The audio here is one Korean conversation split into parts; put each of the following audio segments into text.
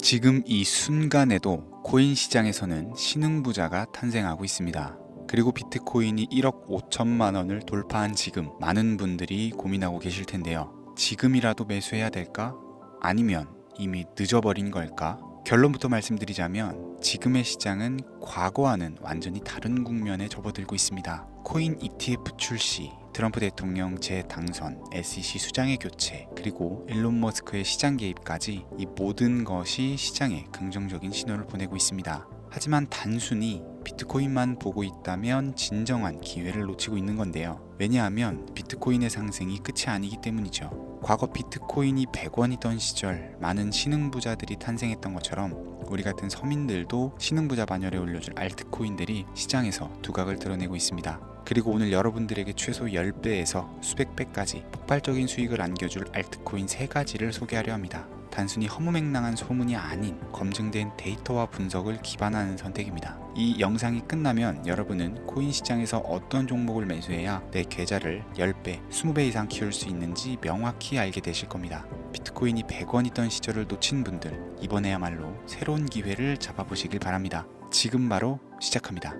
지금 이 순간에도 코인 시장에서는 신흥부자가 탄생하고 있습니다. 그리고 비트코인이 1억 5천만 원을 돌파한 지금 많은 분들이 고민하고 계실 텐데요. 지금이라도 매수해야 될까? 아니면 이미 늦어버린 걸까? 결론부터 말씀드리자면 지금의 시장은 과거와는 완전히 다른 국면에 접어들고 있습니다. 코인 ETF 출시, 트럼프 대통령 재당선, SEC 수장의 교체, 그리고 일론 머스크의 시장 개입까지 이 모든 것이 시장에 긍정적인 신호를 보내고 있습니다. 하지만 단순히 비트코인만 보고 있다면 진정한 기회를 놓치고 있는 건데요. 왜냐하면 비트코인의 상승이 끝이 아니기 때문이죠. 과거 비트코인이 100원이던 시절 많은 신흥부자들이 탄생했던 것처럼 우리 같은 서민들도 신흥부자 반열에 올려줄 알트코인들이 시장에서 두각을 드러내고 있습니다. 그리고 오늘 여러분들에게 최소 10배에서 수백 배까지 폭발적인 수익을 안겨줄 알트코인 3가지를 소개하려 합니다. 단순히 허무맹랑한 소문이 아닌 검증된 데이터와 분석을 기반하는 선택입니다. 이 영상이 끝나면 여러분은 코인 시장에서 어떤 종목을 매수해야 내 계좌를 10배, 20배 이상 키울 수 있는지 명확히 알게 되실 겁니다. 비트코인이 100원이던 시절을 놓친 분들, 이번에야말로 새로운 기회를 잡아보시길 바랍니다. 지금 바로 시작합니다.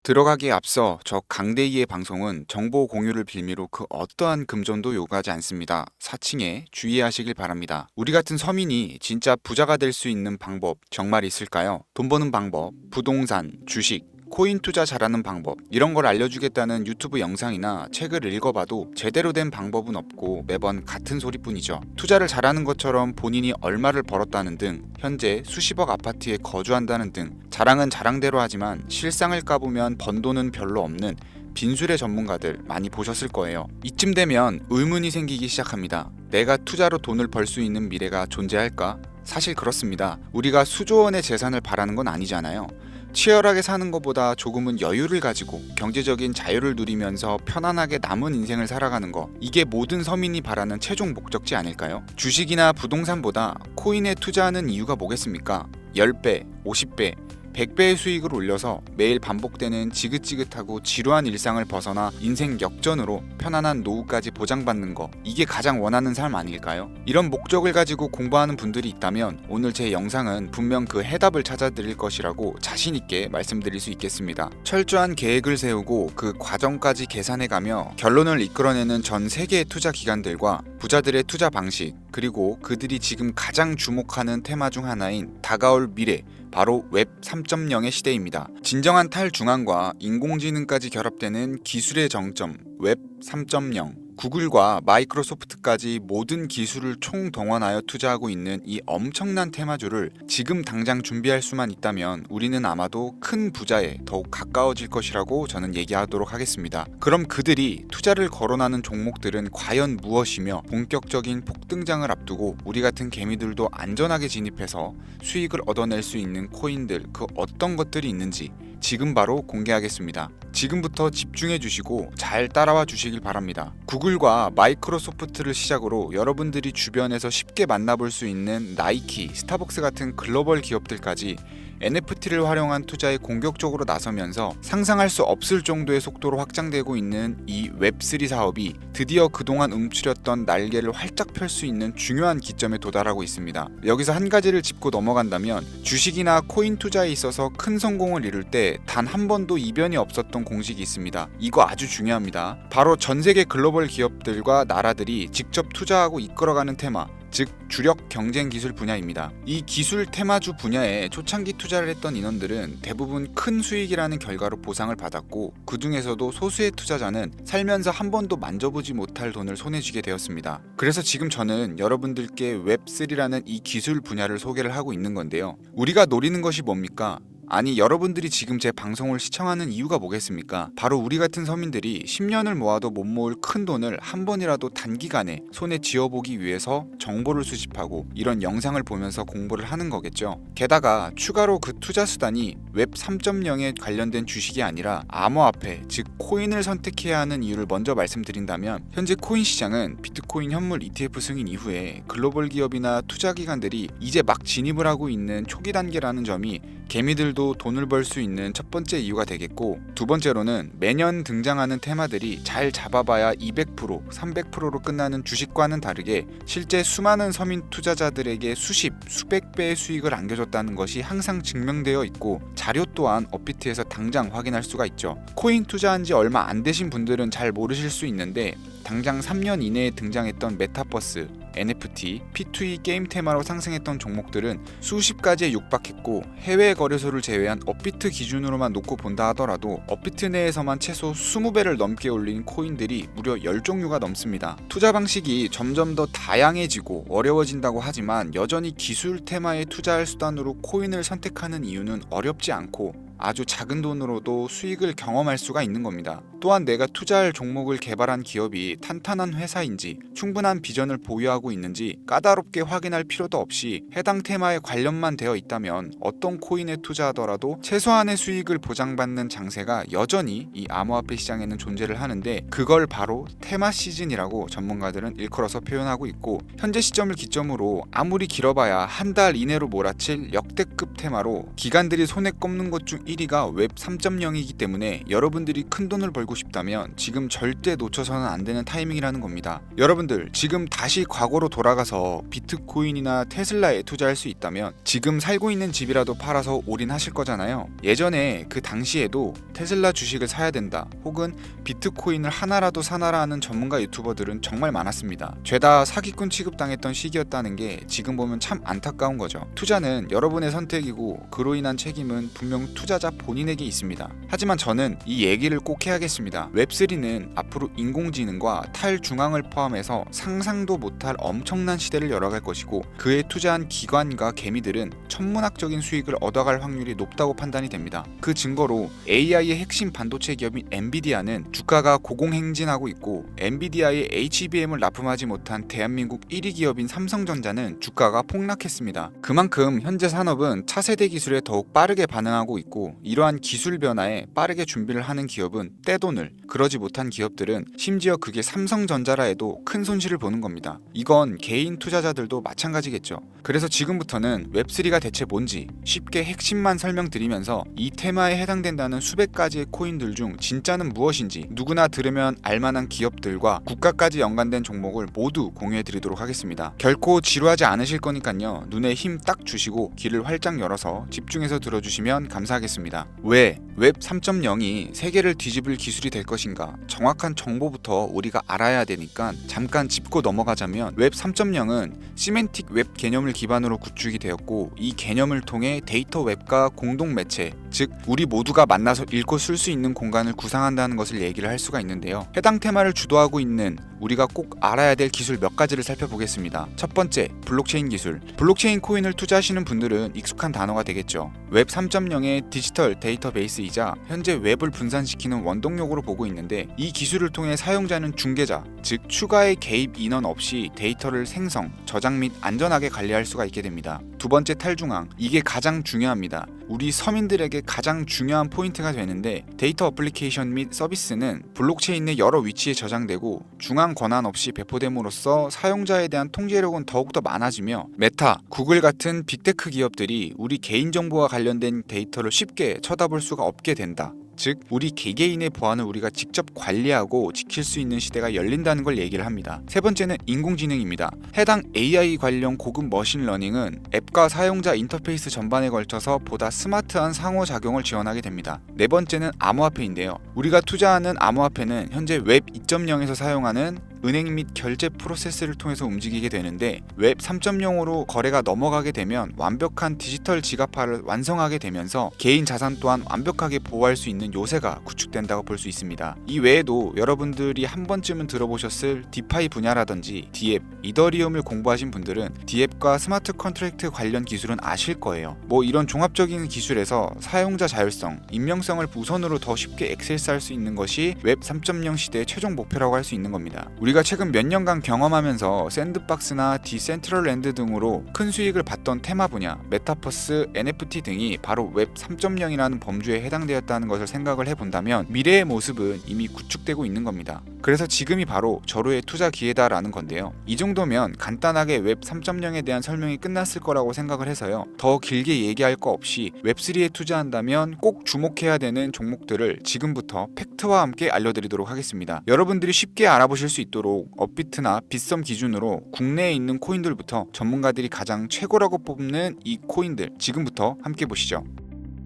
들어가기에 앞서 저 강대희의 방송은 정보 공유를 빌미로 그 어떠한 금전도 요구하지 않습니다. 사칭에 주의하시길 바랍니다. 우리 같은 서민이 진짜 부자가 될 수 있는 방법 정말 있을까요? 돈 버는 방법, 부동산, 주식, 코인 투자 잘하는 방법, 이런 걸 알려주겠다는 유튜브 영상이나 책을 읽어봐도 제대로 된 방법은 없고 매번 같은 소리뿐이죠. 투자를 잘하는 것처럼 본인이 얼마를 벌었다는 등, 현재 수십억 아파트에 거주한다는 등 자랑은 자랑대로 하지만 실상을 까보면 번 돈은 별로 없는 빈술의 전문가들 많이 보셨을 거예요. 이쯤 되면 의문이 생기기 시작합니다. 내가 투자로 돈을 벌 수 있는 미래가 존재할까? 사실 그렇습니다. 우리가 수조 원의 재산을 바라는 건 아니잖아요. 치열하게 사는 것보다 조금은 여유를 가지고 경제적인 자유를 누리면서 편안하게 남은 인생을 살아가는 거, 이게 모든 서민이 바라는 최종 목적지 아닐까요? 주식이나 부동산보다 코인에 투자하는 이유가 뭐겠습니까? 10배, 50배, 100배의 수익을 올려서 매일 반복되는 지긋지긋하고 지루한 일상을 벗어나 인생 역전으로 편안한 노후까지 보장받는 거, 이게 가장 원하는 삶 아닐까요? 이런 목적을 가지고 공부하는 분들이 있다면 오늘 제 영상은 분명 그 해답을 찾아드릴 것이라고 자신있게 말씀드릴 수 있겠습니다. 철저한 계획을 세우고 그 과정까지 계산해가며 결론을 이끌어내는 전 세계의 투자 기관들과 부자들의 투자 방식, 그리고 그들이 지금 가장 주목하는 테마 중 하나인 다가올 미래, 바로 웹 3.0의 시대입니다. 진정한 탈중앙과 인공지능까지 결합되는 기술의 정점, 웹 3.0. 구글과 마이크로소프트까지 모든 기술을 총동원하여 투자하고 있는 이 엄청난 테마주를 지금 당장 준비할 수만 있다면 우리는 아마도 큰 부자에 더욱 가까워질 것이라고 저는 얘기하도록 하겠습니다. 그럼 그들이 투자를 거론하는 종목들은 과연 무엇이며 본격적인 폭등장을 앞두고 우리 같은 개미들도 안전하게 진입해서 수익을 얻어낼 수 있는 코인들, 그 어떤 것들이 있는지 지금 바로 공개하겠습니다. 지금부터 집중해 주시고 잘 따라와 주시길 바랍니다. 구글과 마이크로소프트를 시작으로 여러분들이 주변에서 쉽게 만나볼 수 있는 나이키, 스타벅스 같은 글로벌 기업들까지 NFT를 활용한 투자에 공격적으로 나서면서 상상할 수 없을 정도의 속도로 확장되고 있는 이 웹3 사업이 드디어 그동안 움츠렸던 날개를 활짝 펼 수 있는 중요한 기점에 도달하고 있습니다. 여기서 한 가지를 짚고 넘어간다면 주식이나 코인 투자에 있어서 큰 성공을 이룰 때 단 한 번도 이변이 없었던 공식이 있습니다. 이거 아주 중요합니다. 바로 전 세계 글로벌 기업들과 나라들이 직접 투자하고 이끌어가는 테마, 즉 주력 경쟁 기술 분야입니다. 이 기술 테마주 분야에 초창기 투자를 했던 인원들은 대부분 큰 수익이라는 결과로 보상을 받았고, 그 중에서도 소수의 투자자는 살면서 한 번도 만져보지 못할 돈을 손에 쥐게 되었습니다. 그래서 지금 저는 여러분들께 웹3라는 이 기술 분야를 소개를 하고 있는 건데요. 우리가 노리는 것이 뭡니까? 아니, 여러분들이 지금 제 방송을 시청하는 이유가 뭐겠습니까? 바로 우리 같은 서민들이 10년을 모아도 못 모을 큰 돈을 한 번이라도 단기간에 손에 쥐어보기 위해서 정보를 수집하고 이런 영상을 보면서 공부를 하는 거겠죠. 게다가 추가로 그 투자 수단이 웹 3.0에 관련된 주식이 아니라 암호화폐, 즉 코인을 선택해야 하는 이유를 먼저 말씀드린다면, 현재 코인 시장은 비트코인 현물 ETF 승인 이후에 글로벌 기업이나 투자기관들이 이제 막 진입을 하고 있는 초기 단계라는 점이 개미들도 돈을 벌 수 있는 첫 번째 이유가 되겠고, 두 번째로는 매년 등장하는 테마들이 잘 잡아봐야 200%, 300%로 끝나는 주식과는 다르게 실제 수많은 서민 투자자들에게 수십, 수백 배의 수익을 안겨줬다는 것이 항상 증명되어 있고, 자료 또한 업비트에서 당장 확인할 수가 있죠. 코인 투자한 지 얼마 안 되신 분들은 잘 모르실 수 있는데, 당장 3년 이내에 등장했던 메타버스, NFT, P2E 게임 테마로 상승했던 종목들은 수십 가지에 육박했고, 해외 거래소를 제외한 업비트 기준으로만 놓고 본다 하더라도 업비트 내에서만 최소 20배를 넘게 올린 코인들이 무려 10종류가 넘습니다. 투자 방식이 점점 더 다양해지고 어려워진다고 하지만 여전히 기술 테마에 투자할 수단으로 코인을 선택하는 이유는 어렵지 않고 아주 작은 돈으로도 수익을 경험할 수가 있는 겁니다. 또한 내가 투자할 종목을 개발한 기업이 탄탄한 회사인지, 충분한 비전을 보유하고 있는지 까다롭게 확인할 필요도 없이 해당 테마에 관련만 되어 있다면 어떤 코인에 투자하더라도 최소한의 수익을 보장받는 장세가 여전히 이 암호화폐 시장에는 존재를 하는데, 그걸 바로 테마 시즌이라고 전문가들은 일컬어서 표현하고 있고, 현재 시점을 기점으로 아무리 길어봐야 한 달 이내로 몰아칠 역대급 테마로 기관들이 손에 꼽는 것 중 1위가 웹 3.0이기 때문에 여러분들이 큰 돈을 벌고 싶다면 지금 절대 놓쳐서는 안 되는 타이밍이라는 겁니다. 여러분들 지금 다시 과거로 돌아가서 비트코인이나 테슬라에 투자할 수 있다면 지금 살고 있는 집이라도 팔아서 올인하실 거잖아요. 예전에 그 당시에도 테슬라 주식을 사야 된다, 혹은 비트코인을 하나라도 사놔라 하는 전문가 유튜버들은 정말 많았습니다. 죄다 사기꾼 취급당했던 시기였다는 게 지금 보면 참 안타까운 거죠. 투자는 여러분의 선택이고 그로 인한 책임은 분명 투자자 본인에게 있습니다. 하지만 저는 이 얘기를 꼭 해야겠습니다. 웹3는 앞으로 인공지능과 탈중앙을 포함해서 상상도 못할 엄청난 시대를 열어갈 것이고, 그에 투자한 기관과 개미들은 천문학적인 수익을 얻어갈 확률이 높다고 판단이 됩니다. 그 증거로 AI의 핵심 반도체 기업인 엔비디아는 주가가 고공행진하고 있고, 엔비디아의 HBM을 납품하지 못한 대한민국 1위 기업인 삼성전자는 주가가 폭락했습니다. 그만큼 현재 산업은 차세대 기술에 더욱 빠르게 반응하고 있고, 이러한 기술 변화에 빠르게 준비를 하는 기업은 떼돈을, 그러지 못한 기업들은 심지어 그게 삼성전자라 해도 큰 손실을 보는 겁니다. 이건 개인 투자자들도 마찬가지겠죠. 그래서 지금부터는 웹3가 대체 뭔지 쉽게 핵심만 설명드리면서 이 테마에 해당된다는 수백 가지의 코인들 중 진짜는 무엇인지 누구나 들으면 알만한 기업들과 국가까지 연관된 종목을 모두 공유해드리도록 하겠습니다. 결코 지루하지 않으실 거니까요, 눈에 힘 딱 주시고 귀를 활짝 열어서 집중해서 들어주시면 감사하겠습니다. 왜 웹 3.0이 세계를 뒤집을 기술이 될 것인가, 정확한 정보부터 우리가 알아야 되니까 잠깐 짚고 넘어가자면, 웹 3.0은 시멘틱 웹 개념을 기반으로 구축이 되었고, 이 개념을 통해 데이터 웹과 공동 매체, 즉 우리 모두가 만나서 읽고 쓸 수 있는 공간을 구상한다는 것을 얘기를 할 수가 있는데요. 해당 테마를 주도하고 있는 우리가 꼭 알아야 될 기술 몇 가지를 살펴보겠습니다. 첫 번째, 블록체인 기술. 블록체인 코인을 투자하시는 분들은 익숙한 단어가 되겠죠. 웹 3.0의 디지털 데이터베이스이자 현재 웹을 분산시키는 원동력으로 보고 있는데, 이 기술을 통해 사용자는 중개자, 즉 추가의 개입 인원 없이 데이터를 생성, 저장 및 안전하게 관리할 수가 있게 됩니다. 두 번째, 탈중앙. 이게 가장 중요합니다. 우리 서민들에게 가장 중요한 포인트가 되는데, 데이터 어플리케이션 및 서비스는 블록체인 내 여러 위치에 저장되고 중앙 권한 없이 배포됨으로써 사용자에 대한 통제력은 더욱더 많아지며, 메타, 구글 같은 빅테크 기업들이 우리 개인정보와 관련된 데이터를 쉽게 쳐다볼 수가 없게 된다. 즉 우리 개개인의 보안을 우리가 직접 관리하고 지킬 수 있는 시대가 열린다는 걸 얘기를 합니다. 세 번째는 인공지능입니다. 해당 AI 관련 고급 머신러닝은 앱과 사용자 인터페이스 전반에 걸쳐서 보다 스마트한 상호작용을 지원하게 됩니다. 네 번째는 암호화폐인데요. 우리가 투자하는 암호화폐는 현재 웹 2.0에서 사용하는 은행 및 결제 프로세스를 통해서 움직이게 되는데, 웹 3.0으로 거래가 넘어가게 되면 완벽한 디지털 지갑화를 완성하게 되면서 개인 자산 또한 완벽하게 보호할 수 있는 요새가 구축된다고 볼 수 있습니다. 이 외에도 여러분들이 한 번쯤은 들어보셨을 디파이 분야라든지 디앱, 이더리움을 공부하신 분들은 디앱과 스마트 컨트랙트 관련 기술은 아실 거예요. 이런 종합적인 기술에서 사용자 자율성, 익명성을 우선으로 더 쉽게 액세스할 수 있는 것이 웹 3.0 시대의 최종 목표라고 할 수 있는 겁니다. 우리가 최근 몇 년간 경험하면서 샌드박스나 디센트럴랜드 등으로 큰 수익을 봤던 테마 분야, 메타버스, NFT 등이 바로 웹 3.0이라는 범주에 해당되었다는 것을 생각을 해본다면 미래의 모습은 이미 구축되고 있는 겁니다. 그래서 지금이 바로 절호의 투자 기회다라는 건데요. 이 정도면 간단하게 웹 3.0에 대한 설명이 끝났을 거라고 생각을 해서요. 더 길게 얘기할 거 없이 웹3에 투자한다면 꼭 주목해야 되는 종목들을 지금부터 팩트와 함께 알려드리도록 하겠습니다. 여러분들이 쉽게 알아보실 수 있도록 업비트나 빗썸 기준으로 국내에 있는 코인들부터 전문가들이 가장 최고라고 뽑는 이 코인들 지금부터 함께 보시죠.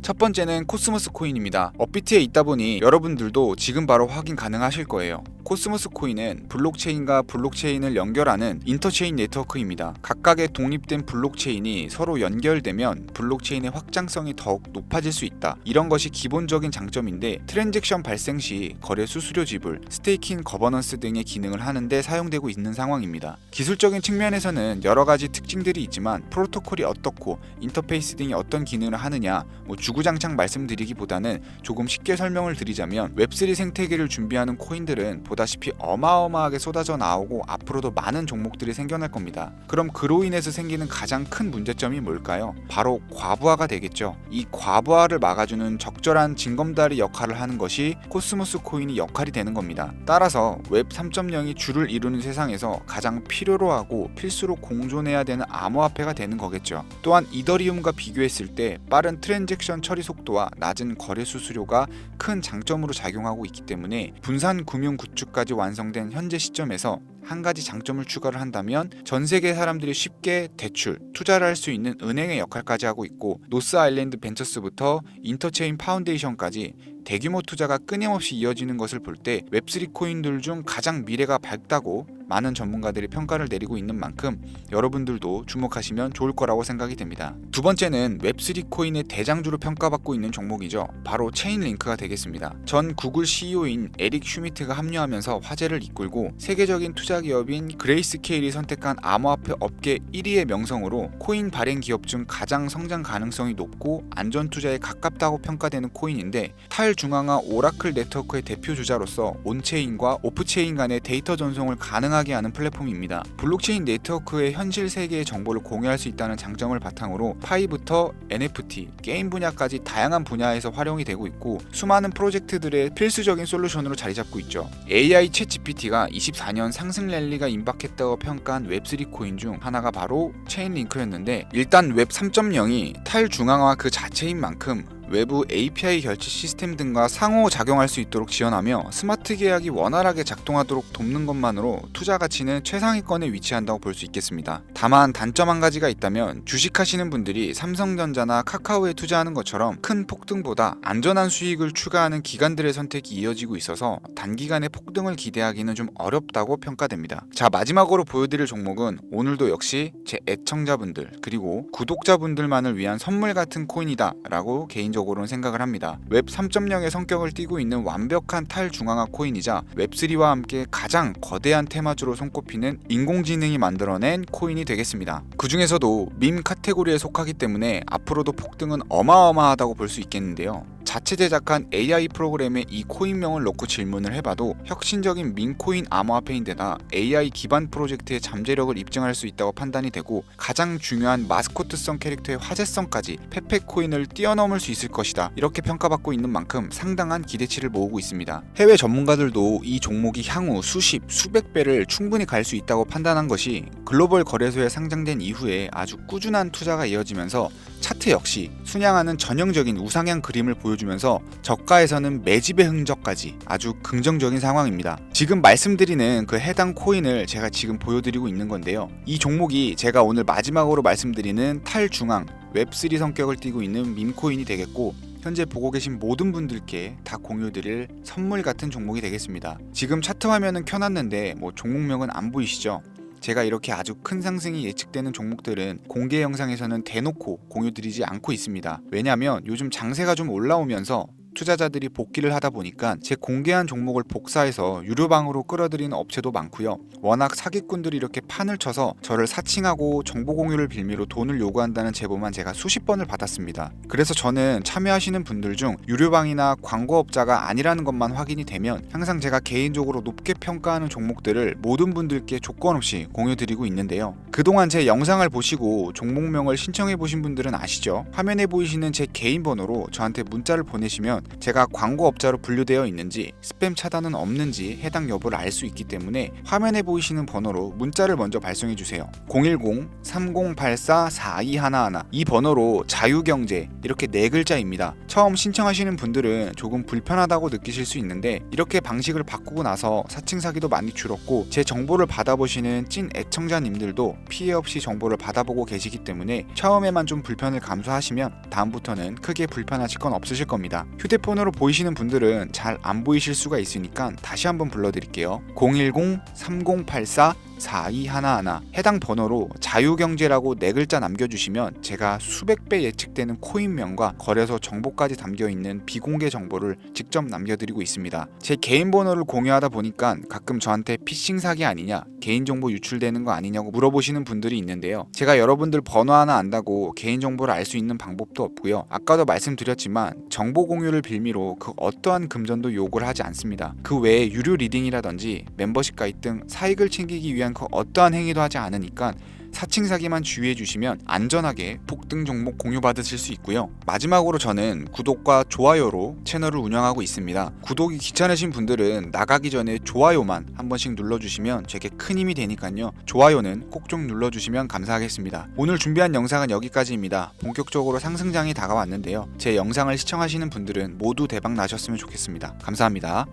첫 번째는 코스모스 코인입니다. 업비트에 있다 보니 여러분들도 지금 바로 확인 가능하실 거예요. 코스모스 코인은 블록체인과 블록체인을 연결하는 인터체인 네트워크입니다. 각각의 독립된 블록체인이 서로 연결되면 블록체인의 확장성이 더욱 높아질 수 있다. 이런 것이 기본적인 장점인데 트랜잭션 발생 시 거래 수수료 지불, 스테이킹 거버넌스 등의 기능을 하는데 사용되고 있는 상황입니다. 기술적인 측면에서는 여러 가지 특징들이 있지만 프로토콜이 어떻고 인터페이스 등이 어떤 기능을 하느냐 주구장창 말씀드리기보다는 조금 쉽게 설명을 드리자면 웹3 생태계를 준비하는 코인들은 보다시피 어마어마하게 쏟아져 나오고 앞으로도 많은 종목들이 생겨날 겁니다. 그럼 그로 인해서 생기는 가장 큰 문제점이 뭘까요? 바로 과부하가 되겠죠. 이 과부하를 막아주는 적절한 징검다리 역할을 하는 것이 코스모스 코인이 역할이 되는 겁니다. 따라서 웹 3.0이 주를 이루는 세상에서 가장 필요로 하고 필수로 공존해야 되는 암호화폐가 되는 거겠죠. 또한 이더리움과 비교했을 때 빠른 트랜잭션 처리 속도와 낮은 거래 수수료가 큰 장점으로 작용하고 있기 때문에 분산 금융 구축까지 완성된 현재 시점에서 한 가지 장점을 추가를 한다면 전 세계 사람들이 쉽게 대출, 투자를 할 수 있는 은행의 역할까지 하고 있고 노스 아일랜드 벤처스부터 인터체인 파운데이션까지 대규모 투자가 끊임없이 이어지는 것을 볼 때 웹3 코인들 중 가장 미래가 밝다고 많은 전문가들이 평가를 내리고 있는 만큼 여러분들도 주목하시면 좋을 거라고 생각이 됩니다. 두 번째는 웹3 코인의 대장주로 평가받고 있는 종목이죠. 바로 체인링크가 되겠습니다. 전 구글 CEO인 에릭 슈미트가 합류하면서 화제를 이끌고 세계적인 투자 기업인 그레이스케일이 선택한 암호화폐 업계 1위의 명성으로 코인 발행 기업 중 가장 성장 가능성이 높고 안전 투자에 가깝다고 평가되는 코인인데 탈중앙화 오라클 네트워크의 대표 주자로서 온체인과 오프체인 간의 데이터 전송을 가능하게 하는 플랫폼입니다. 블록체인 네트워크의 현실 세계의 정보를 공유할 수 있다는 장점을 바탕으로 파이부터 NFT, 게임 분야까지 다양한 분야에서 활용이 되고 있고 수많은 프로젝트들의 필수적인 솔루션으로 자리 잡고 있죠. AI 챗 GPT가 24년 상승 랠리가 임박했다고 평가한 웹3 코인 중 하나가 바로 체인링크였는데 일단 웹 3.0이 탈중앙화 그 자체인 만큼 외부 API 결제 시스템 등과 상호작용할 수 있도록 지원하며 스마트 계약이 원활하게 작동하도록 돕는 것만으로 투자 가치는 최상위권에 위치한다고 볼 수 있겠습니다. 다만 단점 한 가지가 있다면 주식하시는 분들이 삼성전자나 카카오에 투자하는 것처럼 큰 폭등보다 안전한 수익을 추가하는 기관들의 선택이 이어지고 있어서 단기간에 폭등을 기대하기는 좀 어렵다고 평가됩니다. 자, 마지막으로 보여드릴 종목은 오늘도 역시 제 애청자분들 그리고 구독자분들만을 위한 선물 같은 코인이다 라고 개인적으로는 생각을 합니다. 웹 3.0의 성격을 띠고 있는 완벽한 탈중앙화 코인이자 웹3와 함께 가장 거대한 테마주로 손꼽히는 인공지능이 만들어낸 코인이 되겠습니다. 그 중에서도 밈 카테고리에 속하기 때문에 앞으로도 폭등은 어마어마하다고 볼 수 있겠는데요. 자체 제작한 AI 프로그램에 이 코인명을 넣고 질문을 해봐도 혁신적인 민코인 암호화폐인데다 AI 기반 프로젝트의 잠재력을 입증할 수 있다고 판단이 되고 가장 중요한 마스코트성 캐릭터의 화제성까지 페페코인을 뛰어넘을 수 있을 것이다. 이렇게 평가받고 있는 만큼 상당한 기대치를 모으고 있습니다. 해외 전문가들도 이 종목이 향후 수십, 수백 배를 충분히 갈 수 있다고 판단한 것이 글로벌 거래소에 상장된 이후에 아주 꾸준한 투자가 이어지면서 차트 역시 순양하는 전형적인 우상향 그림을 보여주면서 저가에서는 매집의 흔적까지 아주 긍정적인 상황입니다. 지금 말씀드리는 그 해당 코인을 제가 지금 보여드리고 있는 건데요. 이 종목이 제가 오늘 마지막으로 말씀드리는 탈중앙 웹3 성격을 띠고 있는 밈코인이 되겠고 현재 보고 계신 모든 분들께 다 공유드릴 선물 같은 종목이 되겠습니다. 지금 차트 화면은 켜놨는데 종목명은 안 보이시죠? 제가 이렇게 아주 큰 상승이 예측되는 종목들은 공개 영상에서는 대놓고 공유드리지 않고 있습니다. 왜냐하면 요즘 장세가 좀 올라오면서 투자자들이 복귀를 하다 보니까 제 공개한 종목을 복사해서 유료방으로 끌어들이는 업체도 많고요. 워낙 사기꾼들이 이렇게 판을 쳐서 저를 사칭하고 정보 공유를 빌미로 돈을 요구한다는 제보만 제가 수십 번을 받았습니다. 그래서 저는 참여하시는 분들 중 유료방이나 광고업자가 아니라는 것만 확인이 되면 항상 제가 개인적으로 높게 평가하는 종목들을 모든 분들께 조건 없이 공유드리고 있는데요. 그동안 제 영상을 보시고 종목명을 신청해 보신 분들은 아시죠? 화면에 보이시는 제 개인 번호로 저한테 문자를 보내시면 제가 광고업자로 분류되어 있는지 스팸 차단은 없는지 해당 여부를 알 수 있기 때문에 화면에 보이시는 번호로 문자를 먼저 발송해 주세요. 010-3084-4211 이 번호로 자유경제 이렇게 4글자입니다. 처음 신청하시는 분들은 조금 불편하다고 느끼실 수 있는데 이렇게 방식을 바꾸고 나서 사칭 사기도 많이 줄었고 제 정보를 받아보시는 찐 애청자님들도 피해 없이 정보를 받아보고 계시기 때문에 처음에만 좀 불편을 감수하시면 다음부터는 크게 불편하실 건 없으실 겁니다. 휴대폰으로 보이시는 분들은 잘 안 보이실 수가 있으니까 다시 한번 불러드릴게요. 010-3084-4211 해당 번호로 자유경제라고 4글자 남겨주시면 제가 수백 배 예측되는 코인명과 거래소 정보까지 담겨있는 비공개 정보를 직접 남겨드리고 있습니다. 제 개인 번호를 공유하다 보니까 가끔 저한테 피싱 사기 아니냐, 개인정보 유출되는 거 아니냐고 물어보시는 분들이 있는데요. 제가 여러분들 번호 하나 안다고 개인정보를 알 수 있는 방법도 없고요. 아까도 말씀드렸지만 정보 공유를 빌미로 그 어떠한 금전도 요구를 하지 않습니다. 그 외에 유료 리딩이라든지 멤버십 가입 등 사익을 챙기기 위한 그 어떠한 행위도 하지 않으니까 사칭 사기만 주의해 주시면 안전하게 폭등 종목 공유받으실 수 있고요. 마지막으로 저는 구독과 좋아요로 채널을 운영하고 있습니다. 구독이 귀찮으신 분들은 나가기 전에 좋아요만 한 번씩 눌러주시면 제게 큰 힘이 되니까요. 좋아요는 꼭 좀 눌러주시면 감사하겠습니다. 오늘 준비한 영상은 여기까지입니다. 본격적으로 상승장이 다가왔는데요. 제 영상을 시청하시는 분들은 모두 대박 나셨으면 좋겠습니다. 감사합니다.